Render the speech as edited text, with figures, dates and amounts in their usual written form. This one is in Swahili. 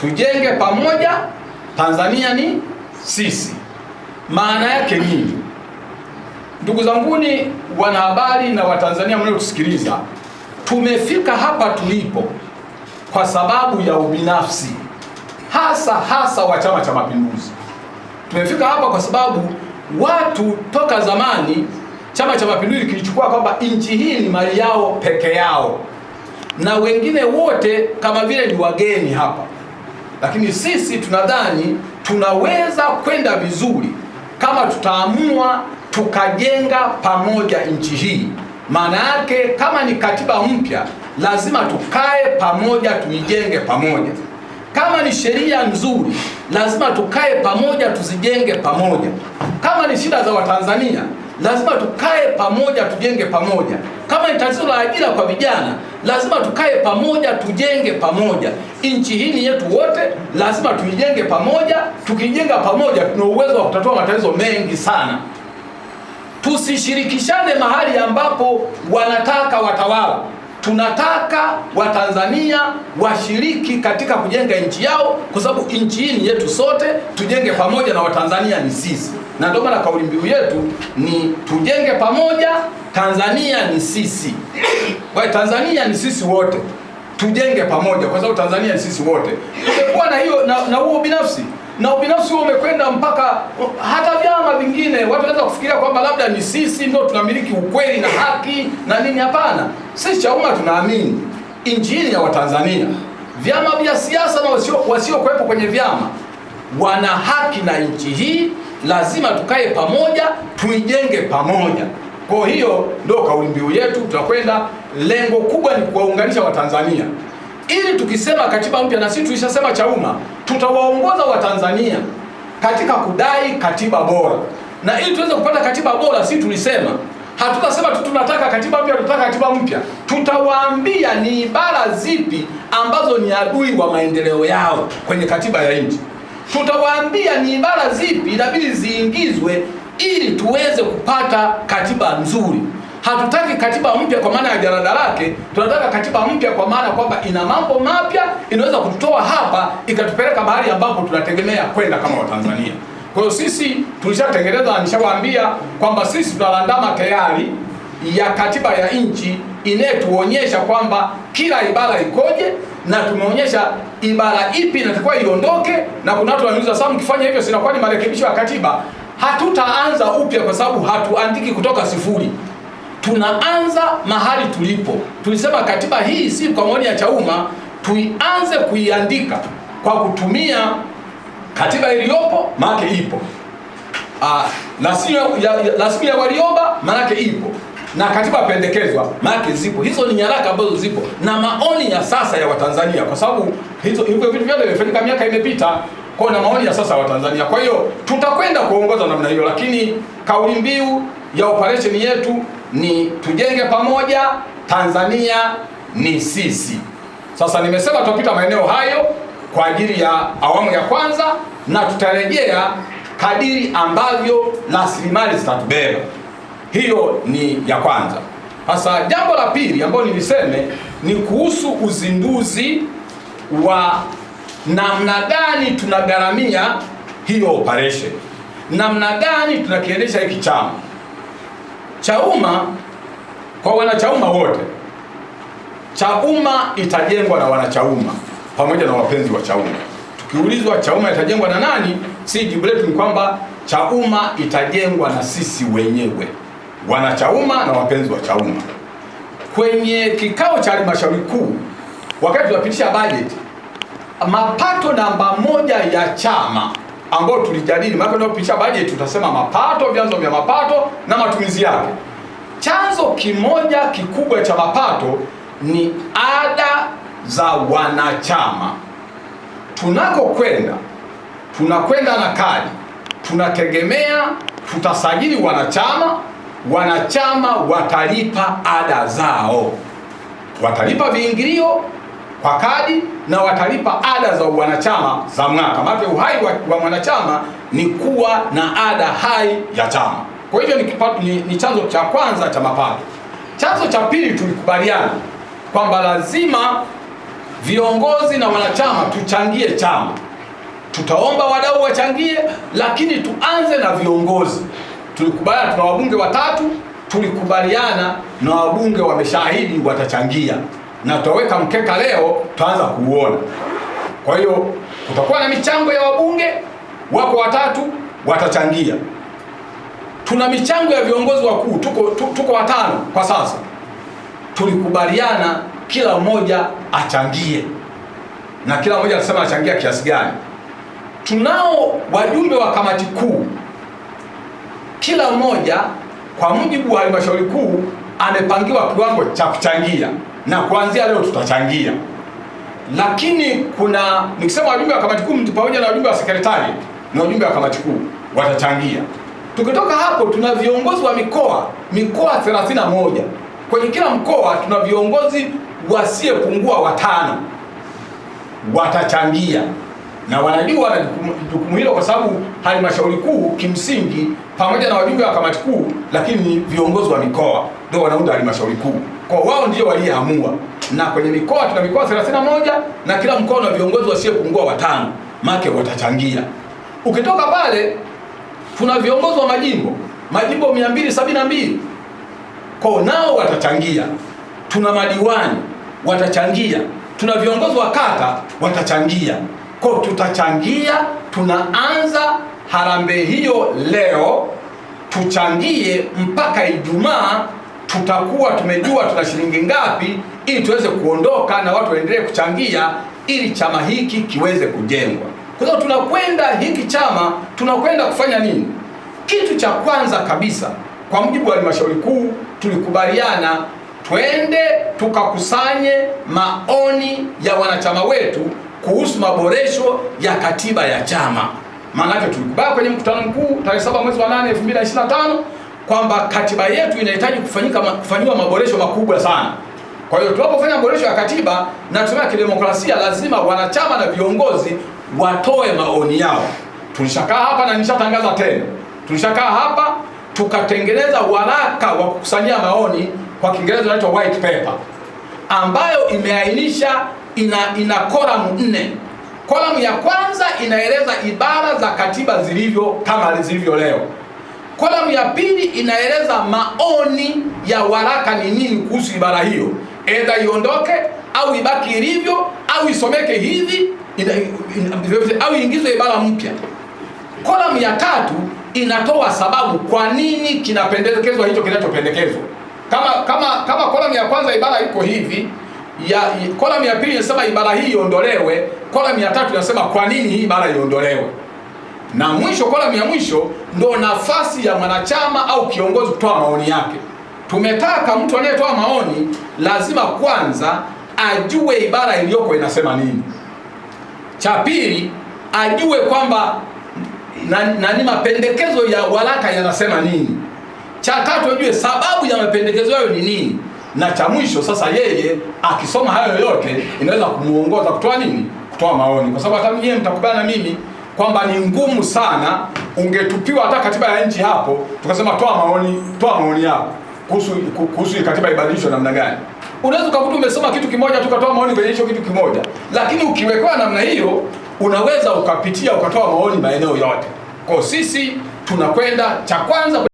tujenge pamoja, Tanzania ni sisi. Maana yake nini? Ndugu zanguni wanahabari na Watanzania mnaotusikiliza, tumefika hapa tulipo kwa sababu ya ubinafsi, hasa wa Chama cha Mapinduzi. Tumefika hapa kwa sababu watu toka zamani Chama cha Mapinduzi kilichukua kwamba nchi hii ni mali yao peke yao, na wengine wote kama vile ni wageni hapa. Lakini sisi tunadhani tunaweza kwenda vizuri kama tutaamua tukajenga pamoja nchi hii. Maana yake kama ni katiba mpya, lazima tukae pamoja tuijenge pamoja. Kama ni sheria nzuri, lazima tukae pamoja tuzijenge pamoja. Kama ni shida za Watanzania, lazima tukae pamoja tujenge pamoja. Kama ni tatizo la ajira kwa vijana, lazima tukae pamoja tujenge pamoja. Nchi hii ni yetu wote, lazima tuijenge pamoja. Tukijenga pamoja, tuna uwezo wa kutatua matatizo mengi sana. Tusishirikishane mahali ambapo wanataka watawala. Tunataka Watanzania washiriki katika kujenga nchi yao, kwa sababu nchi hii ni yetu sote, tujenge pamoja na Watanzania ni sisi. Na ndio maana kauli mbiu yetu ni tujenge pamoja, Tanzania ni sisi. Kwa Tanzania ni sisi wote, tujenge pamoja kwa sababu Tanzania ni sisi wote. Tumekuwa na hiyo na huo binafsi, na ubinafsi huo umekwenda mpaka hata vyama vingine. Watu wanaweza kufikiria kwamba labda ni sisi ndio tunamiliki ukweli na haki na nini. Hapana, sisi Chauma tunaamini nchi hii ya Watanzania. Vyama vya siasa na wasiokuwepo kwenye vyama wana haki na nchi hii, lazima tukae pamoja tuijenge pamoja. Kwa hiyo ndio kauli mbiu yetu, tutakwenda. Lengo kubwa ni kuwaunganisha Watanzania, ili tukisema katiba mpya, na sisi tulishasema Chauma tutawaongoza Watanzania katika kudai katiba bora. Na ili tuweze kupata katiba bora, sisi tulisema hatutasema tu tunataka katiba mpya, tunataka katiba mpya. Tutawaambia ni ibara zipi ambazo ni adui wa maendeleo yao kwenye katiba ya nchi. Tutawaambia ni ibara zipi inabidi ziingizwe ili tuweze kupata katiba nzuri. Hatutaki katiba mpya kwa maana ya jarada lake, tunataka katiba mpya kwa maana kwamba ina mambo mapya, inaweza kututoa hapa ikatupeleka mahali ambapo tunategemea kwenda kama Watanzania. Kwa hiyo sisi tulishatengeneza, nishawaambia kwamba sisi tunalandama tayari ya katiba ya nchi inayetuonyesha kwamba kila ibara ikoje, na tumeonyesha ibara ipi inatakiwa iondoke. Na kuna watu wanauliza, sasa mkifanya hivyo sinakuwa ni marekebisho ya katiba? Hatutaanza upya kwa sababu hatuandiki kutoka sifuri. Tunaanza mahali tulipo. Tulisema katiba hii si kwa maoni ya Chauma, tuianze kuiandika kwa kutumia katiba iliyopo, maana ipo. Rasmi ya Warioba maana ipo, na katiba pendekezwa maana zipo. Hizo ni nyaraka ambazo zipo na maoni ya sasa ya Watanzania, kwa sababu hivyo vitu vyote vimefanyika miaka imepita, kwa na maoni ya sasa ya Watanzania. Kwa hiyo tutakwenda kuongoza namna hiyo, lakini kauli mbiu ya operation yetu ni tujenge pamoja, Tanzania ni sisi. Sasa nimesema tutapita maeneo hayo kwa ajili ya awamu ya kwanza, na tutarejea kadiri ambavyo rasilimali zitatubeba. Hiyo ni ya kwanza. Sasa jambo la pili ambalo niliseme ni kuhusu uzinduzi wa namna gani tunagharamia hiyo operation, namna gani tunakiendesha hiki chama. Chauma, kwa wanachauma wote, Chauma itajengwa na wanachauma pamoja na wapenzi wa Chauma. Tukiulizwa Chauma itajengwa na nani, si jibu letu ni kwamba Chauma itajengwa na sisi wenyewe, wanachauma na wapenzi wa Chauma. Kwenye kikao cha halmashauri kuu, wakati tunapitisha bajeti, mapato namba moja ya chama ambao tulijadili, maana tunapopitisha bajeti tutasema mapato, vyanzo vya mapato na matumizi yake. Chanzo kimoja kikubwa cha mapato ni ada za wanachama. Tunakwenda na kadi, tunategemea tutasajili wanachama watalipa ada zao, watalipa viingilio kwa kadi na watalipa ada za wanachama za mwaka. Maana uhai wa mwanachama ni kuwa na ada hai ya chama. Kwa hivyo ni chanzo cha kwanza cha mapato. Chanzo cha pili, tulikubaliana kwamba lazima viongozi na wanachama tuchangie chama. Tutaomba wadau wachangie, lakini tuanze na viongozi. Tulikubaliana tuna wabunge watatu, tulikubaliana na wabunge wameshahidi watachangia, na tutaweka mkeka leo, tutaanza kuuona. Kwa hiyo kutakuwa na michango ya wabunge wako watatu watachangia. Tuna michango ya viongozi wakuu, tuko watano kwa sasa. Tulikubaliana kila mmoja achangie, na kila mmoja alisema achangia kiasi gani. Tunao wajumbe wa kamati kuu, kila mmoja kwa mujibu wa halmashauri kuu amepangiwa kiwango cha kuchangia, na kuanzia leo tutachangia. Lakini kuna, nikisema wajumbe wa kamati kuu pamoja na wajumbe wa sekretari na wajumbe wa kamati kuu watachangia. Tukitoka hapo tuna viongozi wa mikoa 31. Kwenye kila mkoa tuna viongozi wasiyepungua 5 watachangia, na wanajua jukumu hilo kwa sababu halmashauri kuu kimsingi pamoja na wajumbe wa kamati kuu, lakini ni viongozi wa mikoa ndio wanaunda halmashauri kuu. Kwa wao ndio waliamua, na kwenye mikoa tuna mikoa 31 na kila mkoa una viongozi wasiyepungua 5, make watachangia. Ukitoka pale tuna viongozi wa majimbo 272, kwa nao watachangia. Tuna madiwani watachangia, tuna viongozi wa kata watachangia. Kwa tutachangia, tunaanza harambee hiyo leo, tuchangie mpaka Ijumaa. Tutakuwa tumejua tuna shilingi ngapi, ili tuweze kuondoka na watu waendelee kuchangia, ili chama hiki kiweze kujengwa. Kwa hiyo tunakwenda hiki chama, tunakwenda kufanya nini? Kitu cha kwanza kabisa, kwa mujibu wa halmashauri kuu tulikubaliana twende tukakusanye maoni ya wanachama wetu kuhusu maboresho ya katiba ya chama. Maana yake tulikubali kwenye mkutano mkuu tarehe 7 mwezi wa 8 2025 kwamba katiba yetu inahitaji kufanyiwa maboresho makubwa sana. Kwa hiyo tunapofanya maboresho ya katiba na tuseme kidemokrasia, lazima wanachama na viongozi watoe maoni yao. Tulishakaa hapa na nishatangaza tena, tulishakaa hapa tukatengeneza waraka wa kukusanyia maoni, kwa Kiingereza inaitwa white paper, ambayo imeainisha ina kolamu 4. Kolamu ya kwanza inaeleza ibara za katiba zilivyo kama zilivyo leo. Kolamu ya pili inaeleza maoni ya waraka ni nini kuhusu ibara hiyo, aidha iondoke au ibaki ilivyo au isomeke hivi au iingizwe ibara mpya. Kolamu ya tatu inatoa sababu kwa nini kinapendekezwa hicho kinachopendekezwa. Kama kolamu ya kwanza ibara iko hivi, kolamu ya pili inasema ibara hii iondolewe, kolamu ya tatu inasema kwa nini hii ibara iondolewe, na mwisho, kolamu ya mwisho ndo nafasi ya mwanachama au kiongozi kutoa maoni yake. Tumetaka mtu anayetoa maoni lazima kwanza ajue ibara iliyoko inasema nini. Cha pili, ajue kwamba nani mapendekezo ya waraka yanasema nini. Cha tatu, ajue sababu ya mapendekezo hayo ni nini. Na cha mwisho sasa, yeye akisoma hayo yote inaweza kumuongoza kutoa nini, kutoa maoni. Kwa sababu hata nyinyi mtakubaliana na mimi kwamba ni ngumu sana ungetupiwa hata katiba ya nchi hapo tukasema toa maoni yako kuhusu katiba ibadilishwe namna gani. Unaweza ukakuta umesoma kitu kimoja tukatoa maoni kwenye hicho kitu kimoja, lakini ukiwekewa namna hiyo unaweza ukapitia ukatoa maoni maeneo yote. Kwa sisi tunakwenda cha kwanza